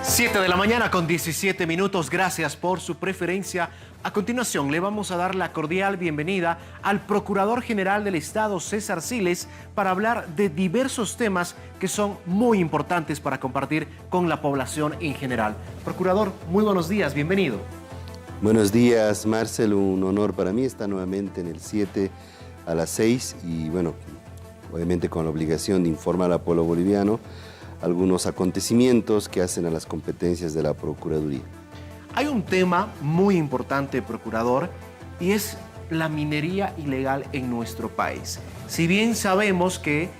7 de la mañana con 17 minutos, gracias por su preferencia. A continuación le vamos a dar la cordial bienvenida al Procurador General del Estado, César Siles, para hablar de diversos temas que son muy importantes para compartir con la población en general. Procurador, muy buenos días, bienvenido. Buenos días, Marcel, un honor para mí estar nuevamente en el 7 a las 6 y bueno, obviamente con la obligación de informar al pueblo boliviano algunos acontecimientos que hacen a las competencias de la Procuraduría. Hay un tema muy importante, Procurador, y es la minería ilegal en nuestro país. Si bien sabemos que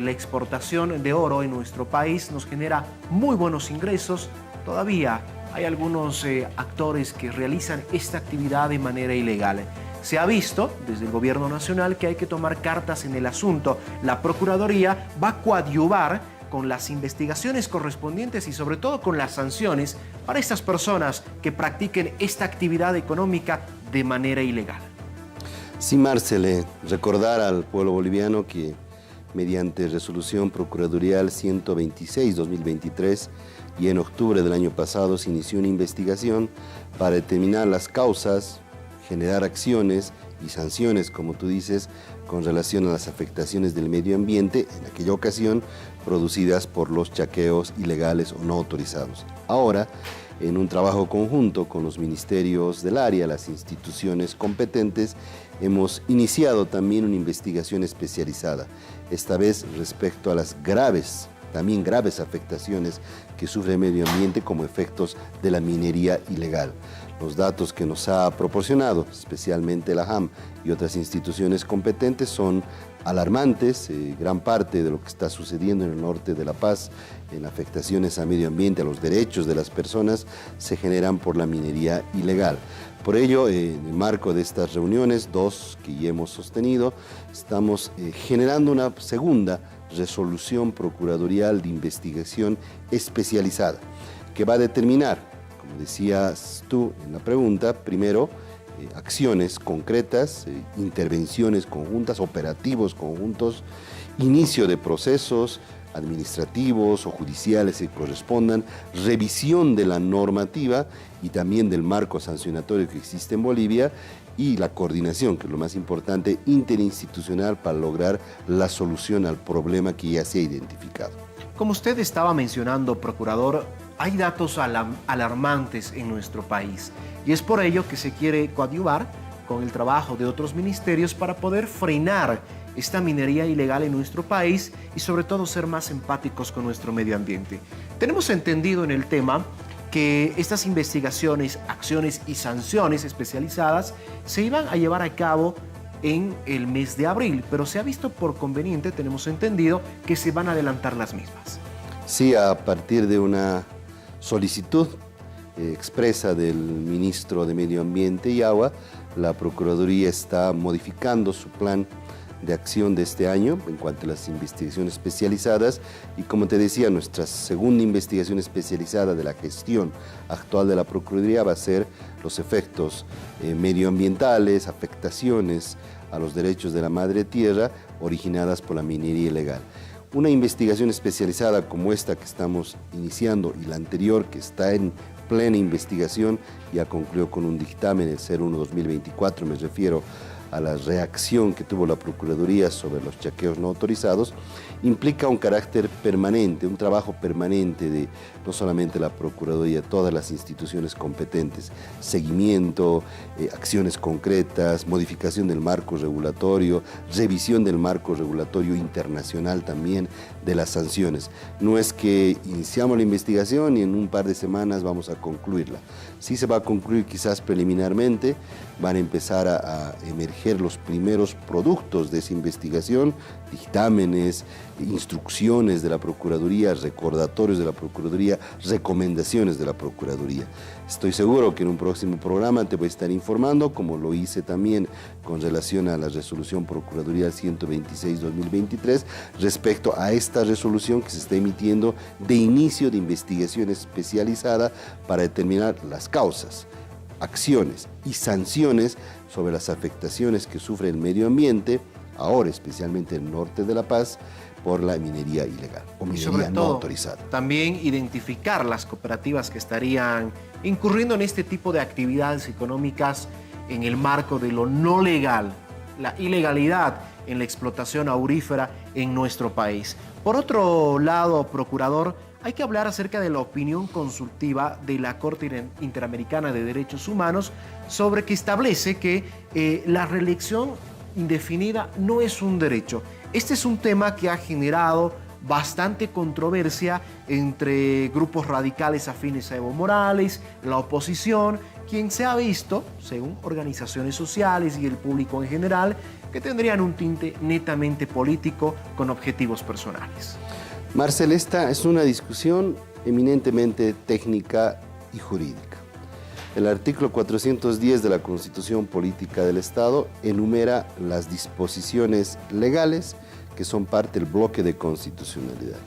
la exportación de oro en nuestro país nos genera muy buenos ingresos, todavía hay algunos actores que realizan esta actividad de manera ilegal. Se ha visto desde el gobierno nacional que hay que tomar cartas en el asunto. La Procuraduría va a coadyuvar con las investigaciones correspondientes y sobre todo con las sanciones para estas personas que practiquen esta actividad económica de manera ilegal. Sí, Marcel, recordar al pueblo boliviano que mediante resolución procuradorial 126-2023 y en octubre del año pasado se inició una investigación para determinar las causas, generar acciones y sanciones, como tú dices, con relación a las afectaciones del medio ambiente, en aquella ocasión producidas por los chaqueos ilegales o no autorizados. Ahora, en un trabajo conjunto con los ministerios del área, las instituciones competentes, hemos iniciado también una investigación especializada, esta vez respecto a las graves afectaciones que sufre el medio ambiente como efectos de la minería ilegal. Los datos que nos ha proporcionado, especialmente la JAM y otras instituciones competentes, son alarmantes. Gran parte de lo que está sucediendo en el norte de La Paz, en afectaciones al medio ambiente, a los derechos de las personas, se generan por la minería ilegal. Por ello, en el marco de estas reuniones, dos que ya hemos sostenido, estamos generando una segunda resolución procuradorial de investigación especializada que va a determinar, como decías tú en la pregunta, primero acciones concretas, intervenciones conjuntas, operativos conjuntos, inicio de procesos administrativos o judiciales que correspondan, revisión de la normativa y también del marco sancionatorio que existe en Bolivia y la coordinación, que es lo más importante, interinstitucional para lograr la solución al problema que ya se ha identificado. Como usted estaba mencionando, Procurador, hay datos alarmantes en nuestro país y es por ello que se quiere coadyuvar con el trabajo de otros ministerios para poder frenar esta minería ilegal en nuestro país y sobre todo ser más empáticos con nuestro medio ambiente. Tenemos entendido en el tema que estas investigaciones, acciones y sanciones especializadas se iban a llevar a cabo en el mes de abril, pero se ha visto por conveniente, tenemos entendido, que se van a adelantar las mismas. Sí, a partir de una solicitud expresa del ministro de Medio Ambiente y Agua, la Procuraduría está modificando su plan de acción de este año en cuanto a las investigaciones especializadas y, como te decía, nuestra segunda investigación especializada de la gestión actual de la Procuraduría va a ser los efectos medioambientales, afectaciones a los derechos de la madre tierra originadas por la minería ilegal. Una investigación especializada como esta que estamos iniciando y la anterior que está en plena investigación ya concluyó con un dictamen el 01-2024, me refiero a la reacción que tuvo la Procuraduría sobre los chaqueos no autorizados, implica un carácter permanente, un trabajo permanente de no solamente la Procuraduría, todas las instituciones competentes, seguimiento, acciones concretas, modificación del marco regulatorio, revisión del marco regulatorio internacional también, de las sanciones. No es que iniciamos la investigación y en un par de semanas vamos a concluirla. Sí se va a concluir quizás preliminarmente, van a empezar a emerger los primeros productos de esa investigación, dictámenes, instrucciones de la Procuraduría, recordatorios de la Procuraduría, recomendaciones de la Procuraduría. Estoy seguro que en un próximo programa te voy a estar informando, como lo hice también con relación a la resolución procuradorial 126-2023, respecto a esta resolución que se está emitiendo de inicio de investigación especializada para determinar las causas, acciones y sanciones sobre las afectaciones que sufre el medio ambiente, ahora especialmente el norte de La Paz, por la minería ilegal o Y minería sobre no todo, autorizada. también identificar las cooperativas que estarían incurriendo en este tipo de actividades económicas en el marco de lo no legal, la ilegalidad en la explotación aurífera en nuestro país. Por otro lado, procurador, hay que hablar acerca de la opinión consultiva de la Corte Interamericana de Derechos Humanos sobre que establece que la reelección indefinida no es un derecho. Este es un tema que ha generado bastante controversia entre grupos radicales afines a Evo Morales, la oposición, quien se ha visto, según organizaciones sociales y el público en general, que tendrían un tinte netamente político con objetivos personales. Marcel, esta es una discusión eminentemente técnica y jurídica. El artículo 410 de la Constitución Política del Estado enumera las disposiciones legales que son parte del bloque de constitucionalidad.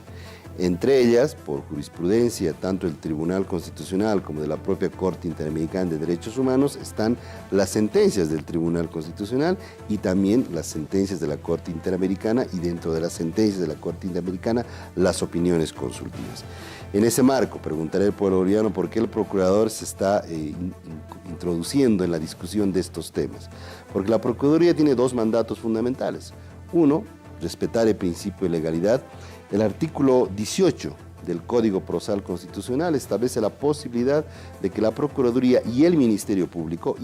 Entre ellas, por jurisprudencia, tanto del Tribunal Constitucional como de la propia Corte Interamericana de Derechos Humanos, están las sentencias del Tribunal Constitucional y también las sentencias de la Corte Interamericana, y dentro de las sentencias de la Corte Interamericana, las opiniones consultivas. En ese marco, preguntaré al pueblo boliviano por qué el procurador se está introduciendo en la discusión de estos temas. Porque la Procuraduría tiene dos mandatos fundamentales. Uno, respetar el principio de legalidad. El artículo 18 del Código Procesal Constitucional establece la posibilidad de que la Procuraduría y el Ministerio Público,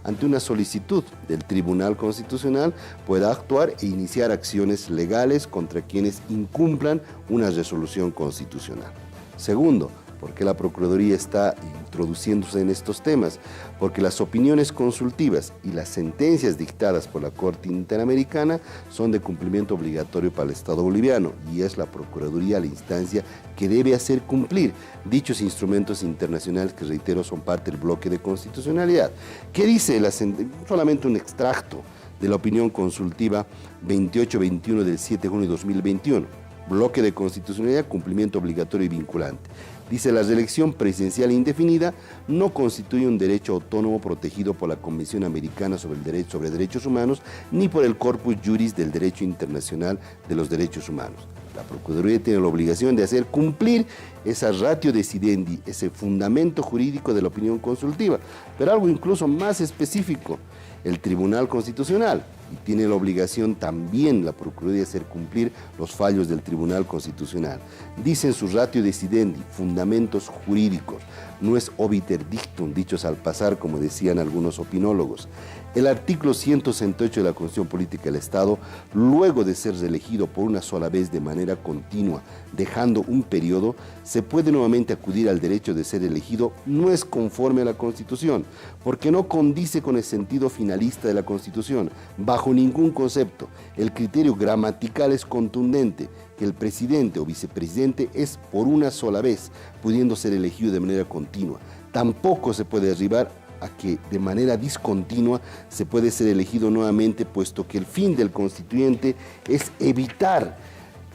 ante una solicitud del Tribunal Constitucional, pueda actuar e iniciar acciones legales contra quienes incumplan una resolución constitucional. Segundo, ¿por qué la Procuraduría está introduciéndose en estos temas? Porque las opiniones consultivas y las sentencias dictadas por la Corte Interamericana son de cumplimiento obligatorio para el Estado boliviano, y es la Procuraduría la instancia que debe hacer cumplir dichos instrumentos internacionales que, reitero, son parte del bloque de constitucionalidad. ¿Qué dice la sentencia? Solamente un extracto de la opinión consultiva 2821 del 7 de junio de 2021. Bloque de constitucionalidad, cumplimiento obligatorio y vinculante. Dice: la reelección presidencial indefinida no constituye un derecho autónomo protegido por la Convención Americana sobre Derechos Humanos ni por el Corpus Juris del Derecho Internacional de los Derechos Humanos. La Procuraduría tiene la obligación de hacer cumplir esa ratio decidendi, ese fundamento jurídico de la opinión consultiva, pero algo incluso más específico, el Tribunal Constitucional, y tiene la obligación también la Procuraduría de hacer cumplir los fallos del Tribunal Constitucional. Dice en su ratio decidendi, fundamentos jurídicos, no es obiter dictum, dichos al pasar, como decían algunos opinólogos. El artículo 168 de la Constitución Política del Estado, luego de ser reelegido por una sola vez de manera continua, dejando un periodo, se puede nuevamente acudir al derecho de ser elegido, no es conforme a la Constitución, porque no condice con el sentido finalista de la Constitución, bajo ningún concepto. El criterio gramatical es contundente, que el presidente o vicepresidente es por una sola vez, pudiendo ser elegido de manera continua. Tampoco se puede arribar a que de manera discontinua se puede ser elegido nuevamente, puesto que el fin del constituyente es evitar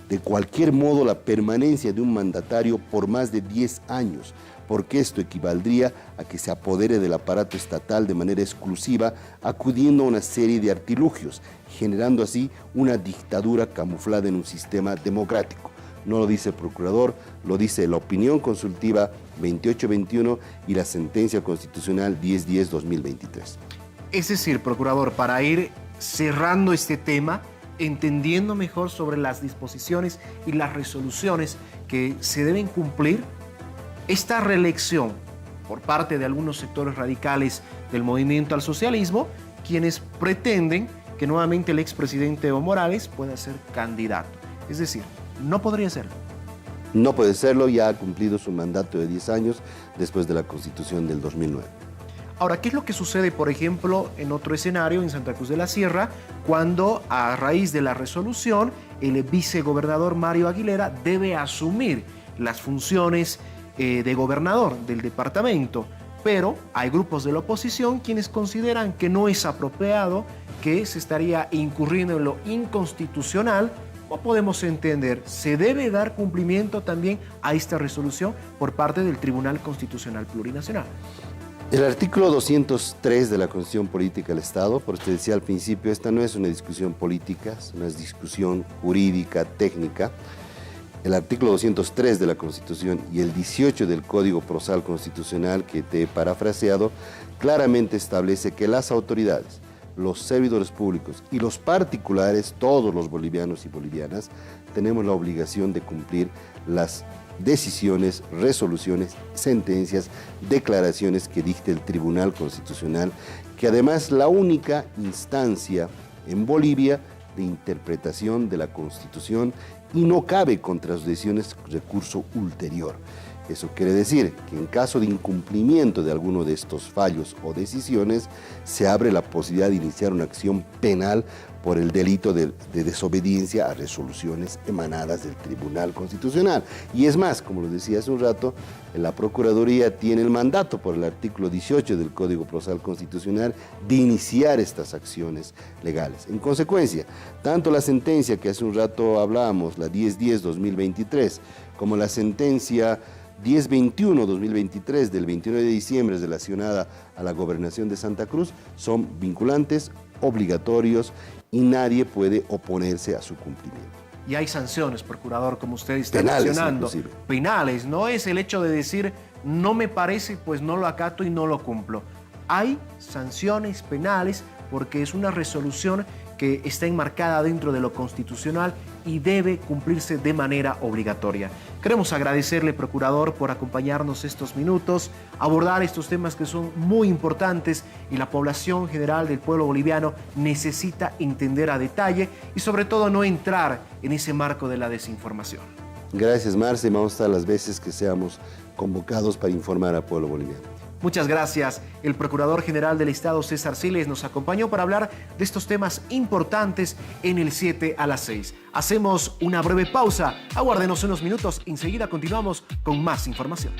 de cualquier modo la permanencia de un mandatario por más de 10 años, porque esto equivaldría a que se apodere del aparato estatal de manera exclusiva, acudiendo a una serie de artilugios, generando así una dictadura camuflada en un sistema democrático. No lo dice el procurador, lo dice la opinión consultiva 2821 y la sentencia constitucional 1010-2023. Es decir, procurador, para ir cerrando este tema, entendiendo mejor sobre las disposiciones y las resoluciones que se deben cumplir, esta reelección por parte de algunos sectores radicales del movimiento al socialismo, quienes pretenden que nuevamente el expresidente Evo Morales pueda ser candidato. Es decir, no podría serlo. No puede serlo, ya ha cumplido su mandato de 10 años después de la Constitución del 2009. Ahora, ¿qué es lo que sucede, por ejemplo, en otro escenario, en Santa Cruz de la Sierra, cuando a raíz de la resolución el vicegobernador Mario Aguilera debe asumir las funciones de gobernador del departamento? Pero hay grupos de la oposición quienes consideran que no es apropiado, que se estaría incurriendo en lo inconstitucional. ¿Cómo podemos entender? ¿Se debe dar cumplimiento también a esta resolución por parte del Tribunal Constitucional Plurinacional? El artículo 203 de la Constitución Política del Estado, por usted decía al principio, esta no es una discusión política, es una discusión jurídica, técnica. El artículo 203 de la Constitución y el 18 del Código Procesal Constitucional que te he parafraseado, claramente establece que las autoridades, los servidores públicos y los particulares, todos los bolivianos y bolivianas, tenemos la obligación de cumplir las decisiones, resoluciones, sentencias, declaraciones que dicte el Tribunal Constitucional, que además es la única instancia en Bolivia de interpretación de la Constitución y no cabe contra sus decisiones recurso ulterior. Eso quiere decir que en caso de incumplimiento de alguno de estos fallos o decisiones, se abre la posibilidad de iniciar una acción penal por el delito de desobediencia a resoluciones emanadas del Tribunal Constitucional. Y es más, como lo decía hace un rato, la Procuraduría tiene el mandato por el artículo 18 del Código Procesal Constitucional de iniciar estas acciones legales. En consecuencia, tanto la sentencia que hace un rato hablábamos, la 1010-2023, como la sentencia 1021-2023 del 29 de diciembre relacionada a la gobernación de Santa Cruz son vinculantes, obligatorios y nadie puede oponerse a su cumplimiento. Y hay sanciones, procurador, como usted está Penales, mencionando. inclusive. Penales, no es el hecho de decir no me parece, pues no lo acato y no lo cumplo. Hay sanciones penales porque es una resolución que está enmarcada dentro de lo constitucional y debe cumplirse de manera obligatoria. Queremos agradecerle, procurador, por acompañarnos estos minutos, abordar estos temas que son muy importantes y la población general del pueblo boliviano necesita entender a detalle y sobre todo no entrar en ese marco de la desinformación. Gracias, Marce, vamos a estar las veces que seamos convocados para informar al pueblo boliviano. Muchas gracias. El Procurador General del Estado, César Siles, nos acompañó para hablar de estos temas importantes en el 7 a las 6. Hacemos una breve pausa. Aguárdenos unos minutos. Enseguida continuamos con más información.